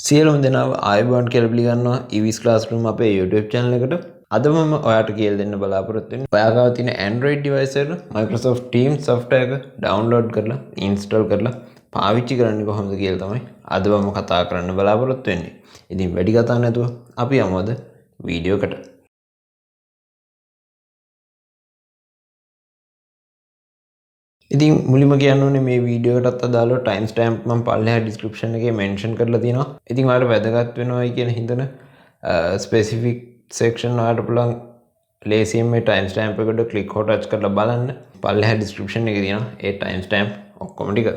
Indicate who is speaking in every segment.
Speaker 1: සියලුම දෙනාව ආයුබෝවන් කියලා පිළිගන්නවා EWIS Classroom අපේ YouTube channel එකට. අද මම ඔයාලට කියලා දෙන්න බලාපොරොත්තු වෙන්නේ ඔයා ගාව තියෙන Android device එකට Microsoft Teams software එක download කරලා install කරලා පාවිච්චි කරන්නේ කොහොමද කියලා තමයි අද මම කතා කරන්න බලාපොරොත්තු වෙන්නේ. ඉතින් වැඩි කතා නැතුව අපි යමු අද වීඩියෝ එකට. ඉතින් මුලින්ම කියන්න ඕනේ මේ වීඩියෝ එකටත් අදාළව time stamp මම පල්ලෙහා description එකේ mention කරලා තියෙනවා. ඉතින් ඔයාලට වැදගත් වෙනවයි කියන හිතන specific section වලට පුළුවන් ලේසියෙන් මේ time stamp එකට click හෝ touch කරලා බලන්න. පල්ලෙහා description එකේ තියෙනවා ඒ time stamp ඔක්කොම ටික.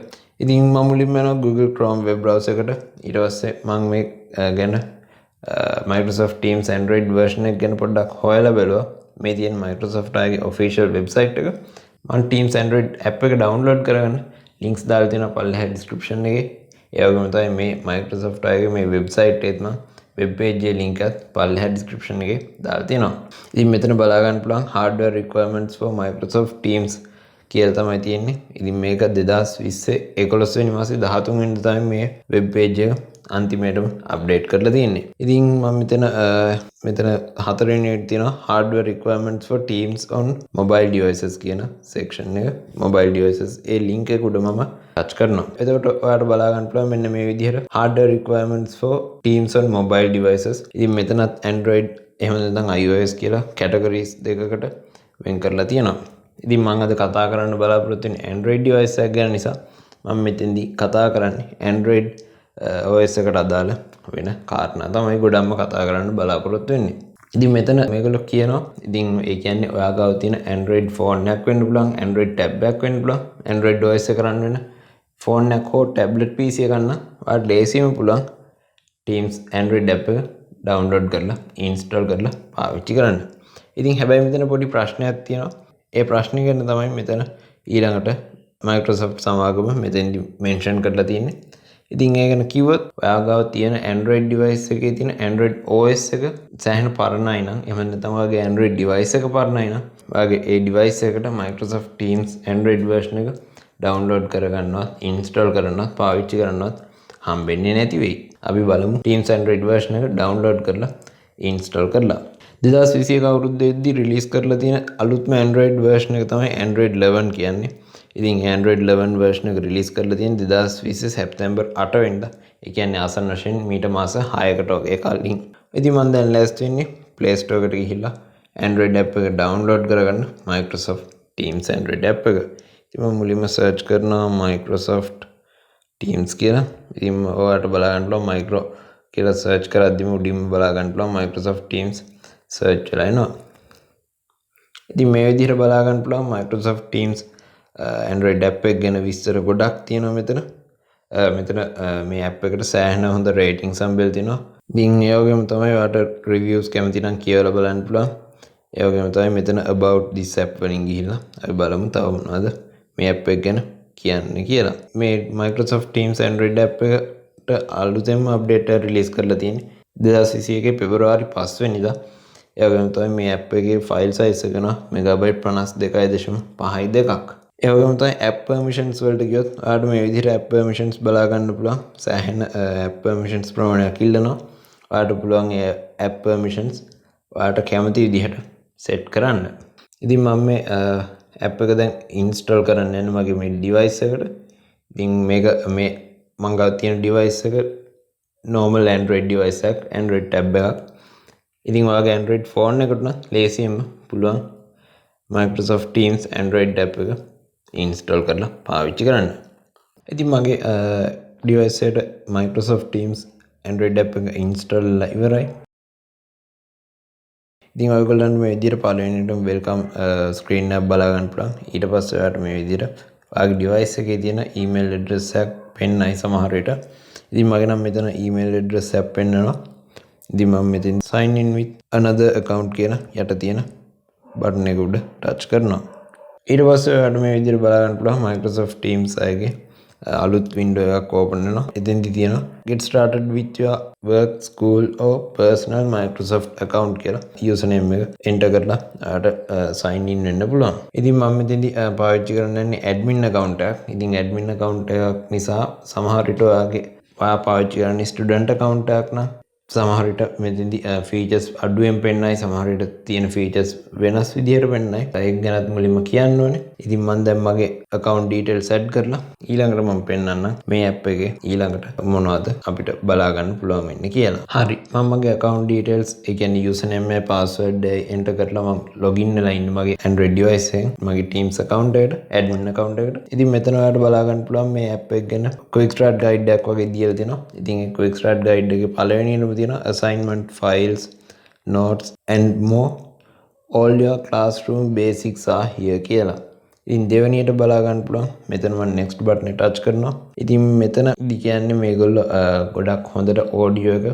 Speaker 1: ඉතින් මම මුලින්ම යනවා Google Chrome web browser එකට. ඊට පස්සේ මම මේ ගැන Microsoft Teams Android version එක ගැන පොඩ්ඩක් හොයලා බලුවා. මේ තියෙන Microsoft ආගේ official website එක. මම Teams Android app එක download කරගන්න links දාලා තියෙනවා පල්ලෙහා description එකේ. ඒ වගේම තමයි මේ Microsoft ආගේ මේ website එකේත් මම web page එකේ link එකත් පල්ලෙහා description එකේ දාලා තියෙනවා. ඉතින් මෙතන බලා ගන්න පුළුවන් hardware requirements for Microsoft Teams කියලා තමයි තියෙන්නේ. ඉතින් මේක 2020 11 වෙනි මාසේ 13 වෙනිදා තමයි මේ web page එක අන්තිමේටම අප්ඩේට් කරලා තියෙන්නේ. ඉතින් මම මෙතන හතරවෙනි එකට තියෙනවා hardware requirements for Teams on mobile devices කියන section එක. mobile devices ඒ link එක උඩ මම touch කරනවා. එතකොට ඔයාලට බලා ගන්න පුළුවන් මෙන්න මේ විදිහට hardware requirements for Teams on mobile devices. ඉතින් මෙතනත් Android එහෙම නැත්නම් iOS කියලා categories දෙකකට වෙන් කරලා තියෙනවා. ඉතින් මම අද කතා කරන්න බලාපොරොත්තු වෙන්නේ Android device එක ගැන නිසා මම මෙතෙන්දී කතා කරන්නේ Android OS එකට අදාළ වෙන කාරණා තමයි ගොඩක්ම කතා කරන්න බලාපොරොත්තු වෙන්නේ. ඉතින් මෙතන මේගොල්ලෝ කියනවා ඉතින් ඒ කියන්නේ ඔයා ගාව තියෙන Android phone එකක් වෙන්න පුළුවන්, Android tab එකක් වෙන්න පුළුවන්, Android OS එක රන් වෙන phone එකක් හෝ tablet PC එකක් ගන්න ඔයාලට ලේසියෙම පුළුවන් Teams Android app එක download කරලා install කරලා පාවිච්චි කරන්න. ඉතින් හැබැයි මෙතන පොඩි ප්‍රශ්නයක් තියෙනවා. ඒ ප්‍රශ්නේ ගැන තමයි මෙතන ඊළඟට Microsoft සමාගම මෙතෙන්දි mention කරලා තියෙන්නේ. ඉතින් ඒ ගැන කිව්වොත් ඔයා ගාව තියෙන Android device එකේ තියෙන Android OS එක සෑහෙන පරණයි නම් එහෙම නැත්නම් ඔයාගේ Android device එක පරණයි නම් ඔයාගේ ඒ device එකට Microsoft Teams Android version එක download කරගන්නවත් install කරනවත් පාවිච්චි කරනවත් හම්බෙන්නේ නැති වෙයි. අපි බලමු Teams Android version එක download කරලා install කරලා 2021 අවුරුද්දේදී රිලීස් කරලා තියෙන අලුත්ම Android version එක තමයි Android 11 කියන්නේ. ඉතින් Android 11 version එක රිලීස් කරලා තියෙන 2020 සැප්තැම්බර් 8 වෙනිදා. ඒ කියන්නේ ආසන්න වශයෙන් මීට මාස 6කට වගේ කලින්. ඉතින් මම දැන් ලෑස්ති වෙන්නේ Play Store එකට ගිහිල්ලා Android app එක download කරගන්න Microsoft Teams Android app එක. ඉතින් මම මුලින්ම search කරනවා Microsoft Teams කියලා. ඉතින් ඔයාලට බලා ගන්න පුළුවන් micro කියලා search කරද්දිම උඩින්ම බලා ගන්න පුළුවන් Microsoft Teams search වෙලා එනවා. ඉතින් මේ විදිහට බලා ගන්න පුළුවන් Microsoft Teams Android app එක ගැන විස්තර ගොඩක් තියෙනවා මෙතන. මේ app එකට සෑහෙන හොඳ ratings හම්බෙලා තිනවා. ඉතින් ඒ වගේම තමයි ඔයාලට reviews කැමති නම් කියවලා බලන්න පුළුවන්. ඒ වගේම තමයි මෙතන about this app වලින් ගිහිල්ලා අපි බලමු තව මොනවද මේ app එක ගැන කියන්නේ කියලා. මේ Microsoft Teams Android app එකට අලුතෙන්ම update එක release කරලා තියෙන්නේ 2021 පෙබරවාරි 5 වෙනිදා. ඒ වගේම තමයි මේ app එකේ file size එක න megabyte 52.52ක්. ඒ වගේම තමයි app permissions වලට ගියොත් ඔයාලට මේ විදිහට app permissions බලා ගන්න පුළුවන්. සෑහෙන app permissions ප්‍රමාණයක් ඉල්ලනවා. ඔයාලට පුළුවන් ඒ app permissions ඔයාලට කැමති විදිහට set කරන්න. ඉතින් මම මේ app එක දැන් install කරන්න යන්නේ මගේ මේ device එකට. ඉතින් මේක මේ මම ගාව තියෙන device එක normal Android device එකක්, Android tab එකක්. ඉතින් ඔයාගේ Android phone එකට නම් ලේසියෙන්ම පුළුවන් Microsoft Teams Android app එක install කරලා පාවිච්චි කරන්න. ඉතින් මගේ device එකට Microsoft Teams Android app එක install වෙලා ඉවරයි. ඉතින් ඔයගොල්ලන්ට මේ විදිහට පළවෙනිටම welcome screen එක බලා ගන්න පුළුවන්. ඊට පස්සේ ඔයාලට මේ විදිහට ඔයාගේ device එකේ තියෙන email address එකක් පෙන්නයි සමහර විට. ඉතින් මගේ නම් මෙතන email address එකක් පෙන්නනවා. ඉතින් මම මෙතන sign in with another account කියන යට තියෙන බටන් එක උඩ ටච් කරනවා. ඊට පස්සේ ඔයාලට මේ විදිහට බලා ගන්න පුළුවන් Microsoft Teams ආයේ අලුත් window එකක් open වෙනවා. එතෙන්දි තියෙනවා get started with your work, school or personal Microsoft account කියලා username එක enter කරලා ඔයාලට sign in වෙන්න පුළුවන්. ඉතින් මම මෙතෙන්දි පාවිච්චි කරන්නේ admin account එකක්. ඉතින් admin account එකක් නිසා සමහර විට ඔයාගේ ඔයා පාවිච්චි කරන්නේ ස්ටුඩන්ට් account එකක් නම් සමහර විට මෙතෙන්දී ෆීචර්ස් අඩුවෙන් පෙන්නයි, සමහර විට තියෙන ෆීචර්ස් වෙනස් විදිහට පෙන්නයි. ඒක ගැනත් මුලින්ම කියන්න ඕනේ. ඉතින් මම දැන් මගේ account details add කරලා ඊළඟට මම පෙන්නන්නම් මේ app එකේ ඊළඟට මොනවද අපිට බලා ගන්න පුළුවන් වෙන්නේ කියලා. හරි. මම මගේ account details ඒ කියන්නේ username එක password එක enter කරලා මම login වෙලා ඉන්නේ මගේ Android device එකෙන් මගේ Teams account එකට admin account එකට. ඉතින් මෙතන ඔයාලට බලා ගන්න පුළුවන් මේ app එක ගැන quick start guide එකක් වගේ දීලා තියෙනවා. ඉතින් ඒ quick start guide එකේ පළවෙනියටම තියෙනවා assignment files notes and more all your classroom basics are here කියලා. ඉතින් දෙවෙනියට බලා ගන්න පුළුවන් මෙතන මම next button එක touch කරනවා. ඉතින් මෙතන කියන්නේ මේගොල්ලෝ ගොඩක් හොඳට audio එක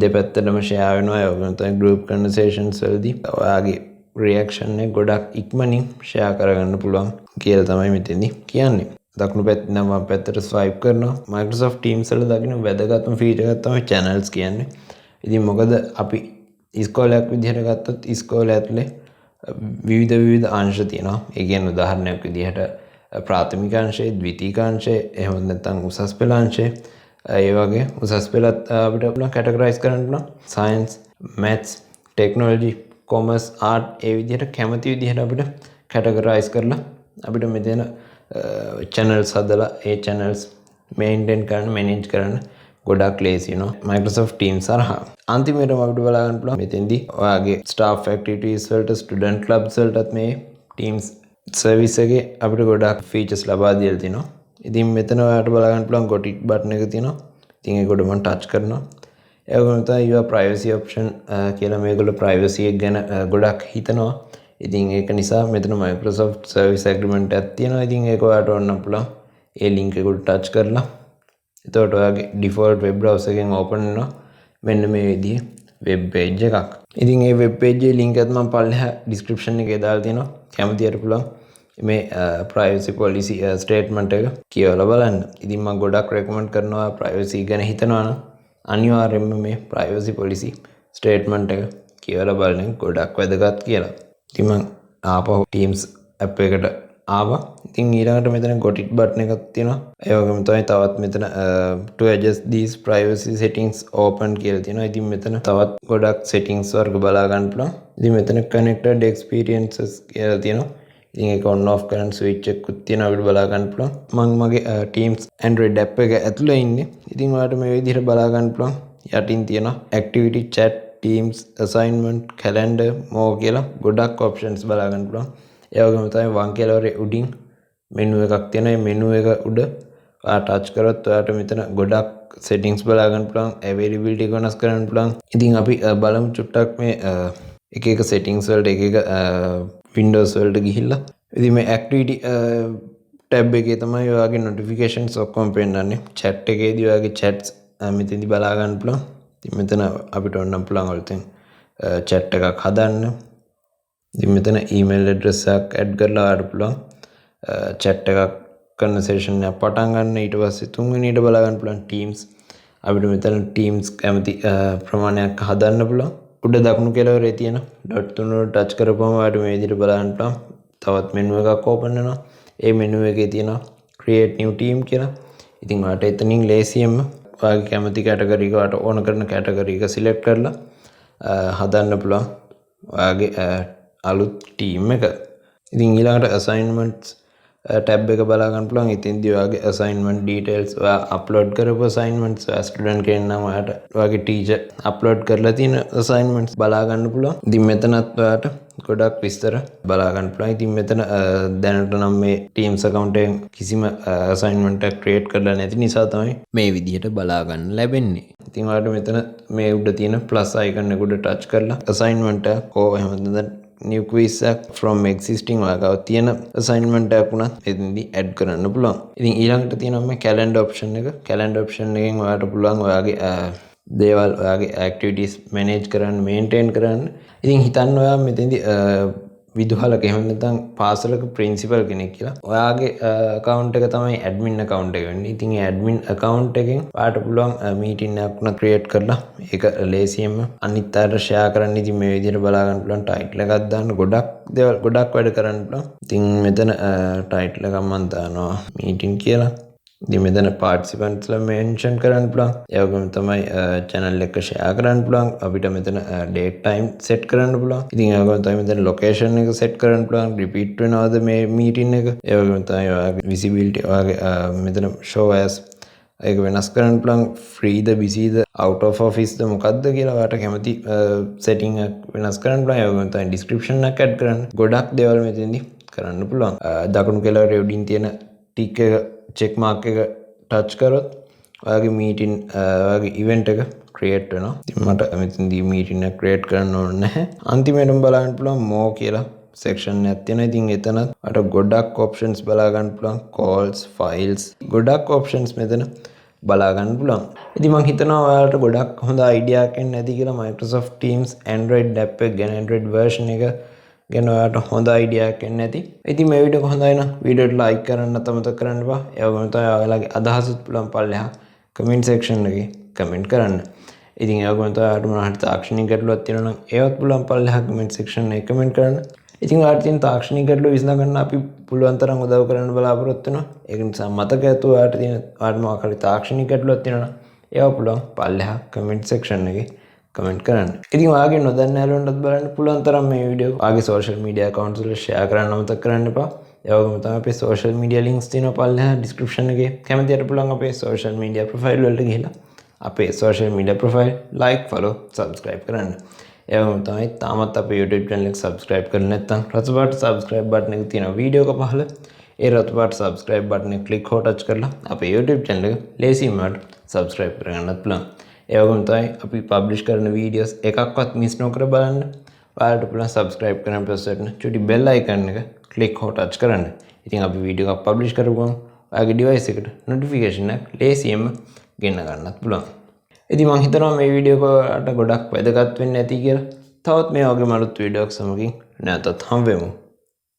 Speaker 1: දෙපැත්තටම share වෙනවා. ඒ වගේම තමයි group conversations වලදී ඔයාගේ reaction එක ගොඩක් ඉක්මනින් share කරගන්න පුළුවන් කියලා තමයි මෙතෙන්දී කියන්නේ. දකුණු පැත්තේ නම් වම් පැත්තට swipe කරනවා. Microsoft Teams වල දකින්න වැදගත්ම feature එකක් තමයි channels කියන්නේ. ඉතින් මොකද අපි ඉස්කෝලයක් විදිහට ගත්තොත් ඉස්කෝලේ ඇතුලේ විවිධ අංශ තියෙනවා. ඒ කියන්නේ උදාහරණයක් විදිහට ප්‍රාථමික අංශය, ද්විතීක අංශය, එහෙම නැත්නම් උසස් පෙළ අංශය. ඒ වගේ උසස් පෙළත් අපිට පුළුවන් categorize කරන්න පුළුවන්. science, maths, technology, commerce, art ඒ විදිහට කැමති විදිහට අපිට categorize කරලා අපිට මෙතන channels හදලා ඒ channels maintain කරන්න, manage කරන්න ගොඩක් ලේසි වෙනවා Microsoft Teams හරහා. අන්තිමේටම අපිට බලා ගන්න පුළුවන් මෙතෙන්දී ඔයාගේ staff activities වලට, student clubs වලටත් මේ Teams service එකේ අපිට ගොඩක් features ලබා දීලා තිනවා. ඉතින් මෙතන ඔයාලට බලා ගන්න පුළුවන් got it button එක තියෙනවා. ඉතින් ඒක උඩ මම touch කරනවා. ඒ වගේම තමයි your privacy option කියලා මේගොල්ලෝ privacy එක ගැන ගොඩක් හිතනවා. ඉතින් ඒක නිසා මෙතන Microsoft service agreement එකක් තියෙනවා. ඉතින් ඒක ඔයාලට ඕන පුළුවන් ඒ link එක උඩ touch කරලා එතකොට ඔයාගේ default web browser එකෙන් open වෙනවා මෙන්න මේ විදිහේ web page එකක්. ඉතින් මේ web page එකේ link එකත් මම පල්ලෙහා description එකේ දාලා තියෙනවා. කැමතියට පුළුවන් මේ privacy policy statement එක කියවලා බලන්න. ඉතින් මම ගොඩක් recommend කරනවා privacy ගැන හිතනවා නම් අනිවාර්යයෙන්ම මේ privacy policy statement එක කියවලා බලන්න ගොඩක් වැදගත් කියලා. ඉතින් මම ආපහු Teams app එකට ආවා. ඉතින් ඊළඟට මෙතන got it button එකක් තියෙනවා. ඒ වගේම තමයි තවත් මෙතන to adjust these privacy settings open කියලා තියෙනවා. ඉතින් මෙතන තවත් ගොඩක් settings වර්ග බලා ගන්න පුළුවන්. ඉතින් මෙතන connected experiences කියලා තියෙනවා. ඉතින් ඒක on off කරන switch එකකුත් තියෙනවා අපිට බලා ගන්න පුළුවන්. මම මගේ Teams Android app එක ඇතුලේ ඉන්නේ. ඉතින් ඔයාලට මේ විදිහට බලා ගන්න පුළුවන්. යටින් තියෙනවා activity chat Teams assignment calendar more කියලා ගොඩක් options බලා ගන්න පුළුවන්. ඒ වගේම තමයි වම් කෙළවරේ උඩින් menu එකක් තියෙනවා. මේ menu එක උඩ ඔයා touch කරොත් ඔයාට මෙතන ගොඩක් settings බලා ගන්න පුළුවන්. availability එක වෙනස් කරන්න පුළුවන්. ඉතින් අපි බලමු චුට්ටක් මේ එක එක settings වලට එක එක windows වලට ගිහිල්ලා. ඉතින් මේ activity tab එකේ තමයි ඔයාගේ notifications ඔක්කොම පෙන්නන්නේ. chat එකේදී ඔයාගේ chats මෙතෙන්දී බලා ගන්න පුළුවන්. ඉතින් මෙතන අපිට ඕනම් පුළුවන් වලතෙන් chat එකක් හදන්න. ඉතින් මෙතන email address එකක් add කරලා ඔයාලට පුළුවන් chat එකක් conversation එකක් පටන් ගන්න. ඊට පස්සේ තුන්වෙනියට බලා ගන්න පුළුවන් Teams. අපිට මෙතන Teams කැමති ප්‍රමාණයක් හදන්න පුළුවන්. උඩ දකුණු කෙළවරේ තියෙන dot තුන වල touch කරපුවම ඔයාලට මේ විදිහට බලන්න පුළුවන්. තවත් menu එකක් open වෙනවා. ඒ menu එකේ තියෙනවා create new team කියලා. ඉතින් ඔයාලට එතනින් ලේසියෙන්ම ඔයාගේ කැමති category එක ඔයාලට ඕන කරන category එක select කරලා හදන්න පුළුවන් ඔයාගේ අලුත් team එක. ඉතින් ඊළඟට assignments tab එක බලා ගන්න පුළුවන්. ඉතින්දී ඔයාගේ assignment details ඔයා upload කරපු assignments ඔයා student කෙනෙක් නම් ඔයාට ඔයාගේ teacher upload කරලා තියෙන assignments බලා ගන්න පුළුවන්. ඉතින් මෙතනත් ඔයාට ගොඩක් විස්තර බලා ගන්න පුළුවන්. ඉතින් මෙතන දැනට නම් මේ Teams account එකෙන් කිසිම assignment එකක් create කරලා නැති නිසා තමයි මේ විදිහට බලා ගන්න ලැබෙන්නේ. ඉතින් ඔයාලට මෙතන මේ උඩ තියෙන plus icon එක උඩ touch කරලා assignment එක කො එහෙමද new quiz එකක් from existing ඔයාගාව තියෙන assignment එකක් උනත් එතෙන්දී add කරන්න පුළුවන්. ඉතින් ඊළඟට තියෙනවා මේ calendar option එක. calendar option එකෙන් ඔයාලට පුළුවන් ඔයාගේ දේවල් ඔයාගේ activities manage කරන්න, maintain කරන්න. ඉතින් හිතන්න ඔයා මෙතෙන්දී විදුහලක එහෙම නැත්නම් පාසලක principal කෙනෙක් කියලා. ඔයාගේ account එක තමයි admin account එක වෙන්නේ. ඉතින් ඒ admin account එකෙන් ඔයාට පුළුවන් meeting එකක් උනත් create කරලා ඒක ලේසියෙන්ම අනිත් අයට share කරන්න. ඉතින් මේ විදිහට බලා ගන්න පුළුවන් title එකක් දාන්න ගොඩක් දේවල් ගොඩක් වැඩ කරන්න පුළුවන්. ඉතින් මෙතන title එකක් මම දානවා meeting කියලා. ඉතින් මෙතන පාර්ටිසිපන්ට්ස්ලා මෙන්ෂන් කරන්න පුළුවන්. ඒ වගේම තමයි channel එක share කරන්න පුළුවන්. අපිට මෙතන date time set කරන්න පුළුවන්. ඉතින් ඒ වගේම තමයි මෙතන location එක set කරන්න පුළුවන්. repeat වෙනවද මේ meeting එක. ඒ වගේම තමයි ඔයාගේ visibility ඔයාගේ මෙතන show as ඒක වෙනස් කරන්න පුළුවන්. free the busy the out of office ද මොකක්ද කියලා ඔයාට කැමති setting එක වෙනස් කරන්න පුළුවන්. ඒ වගේම තමයි description එක add කරන්න. ගොඩක් දේවල් මෙතනදී කරන්න පුළුවන්. දකුණු කෙළවරේ උඩින් තියෙන ටික් එක චෙක් මාක් එක ටච් කරොත් ඔයාගේ මීටින් ඔයාගේ ඉවෙන්ට් එක ක්‍රියේට් වෙනවා. ඉතින් මට මෙතනදී මීටින් එක ක්‍රියේට් කරන්න ඕනේ නැහැ. අන්තිමේටම බලන්න පුළුවන් more කියලා සෙක්ෂන් එකක් තියෙනවා. ඉතින් එතනත් අට ගොඩක් ඔප්ෂන්ස් බලා ගන්න පුළුවන්. calls, files ගොඩක් ඔප්ෂන්ස් මෙතන බලා ගන්න පුළුවන්. ඉතින් මම හිතනවා ඔයාලට ගොඩක් හොඳ අයිඩියා එකක් නැති කියලා Microsoft Teams Android app එක ගැන Android version එක ගැන ඔයාලට හොඳ අයිඩියා එකක් නැති. ඉතින් මේ වීඩියෝ එක හොඳයි නම් වීඩියෝට ලයික් කරන්න අමතක කරන්න එපා. ඒ වගේම තමයි ඔයාලගේ අදහසත් පුළුවන් පල්ලෙහා කමෙන්ට් සෙක්ෂන් එකේ කමෙන්ට් කරන්න. ඉතින් ඒ වගේම තමයි ඔයාලට මොනවා හරි තාක්ෂණික ගැටලුවක් තියෙනවා නම් ඒවත් පුළුවන් පල්ලෙහා කමෙන්ට් සෙක්ෂන් එකේ කමෙන්ට් කරන්න. ඉතින් ඔයාලට තියෙන තාක්ෂණික ගැටලුව විසඳගන්න අපි පුළුවන් තරම් උදව් කරන්න බලාපොරොත්තු වෙනවා. ඒක නිසා මතක ඇතුව ඔයාලට මොනවා හරි තාක්ෂණික ගැටලුවක් තියෙනවා නම් ඒවා පුළුවන් පල්ලෙහා කමෙන්ට් සෙක්ෂන් එකේ කමෙන්ට් කරන්න. ඉතින් ඔයාගේ නොදන්න ඇලුවන්ටත් බලන්න පුළුවන් තරම් මේ වීඩියෝ ඔයාගේ සෝෂල් මීඩියා accounts වල share කරන්න අමතක කරන්න එපා. ඒ වගේම තමයි අපේ සෝෂල් මීඩියා links තියෙනවා පල්ලෙහා description එකේ. කැමතියට පුළුවන් අපේ සෝෂල් මීඩියා profile වලට ගිහිල්ලා අපේ social media profile like follow subscribe කරන්න. ඒ වගේම තමයි තාමත් අපේ YouTube channel එක subscribe කරලා නැත්නම් රතු පාට subscribe button එක තියෙන වීඩියෝ එක පහළ ඒ රතු පාට subscribe button එක click හෝ touch කරලා අපේ YouTube channel එක ලේසියෙන්ම subscribe කරගන්නත් පුළුවන්. ඒ වගේම තමයි අපි පබ්ලිෂ් කරන වීඩියෝස් එකක්වත් මිස් නොකර බලන්න. ඔයාලට පුළුවන් subscribe කරන්න ප්‍රෙස් චුටි bell icon එක click හෝ touch කරන්න. ඉතින් අපි වීඩියෝ එකක් පබ්ලිෂ් කරපුවම ඔයාගේ device එකට notification එක ලේසියෙන්ම ගෙන්න ගන්නත් පුළුවන්. ඉතින් මම හිතනවා මේ වීඩියෝ එකට ගොඩක් වැදගත් වෙන්න ඇති කියලා. තවත් මේ වගේ අලුත් වීඩියෝක් සමගින් නැවතත් හම්බෙමු.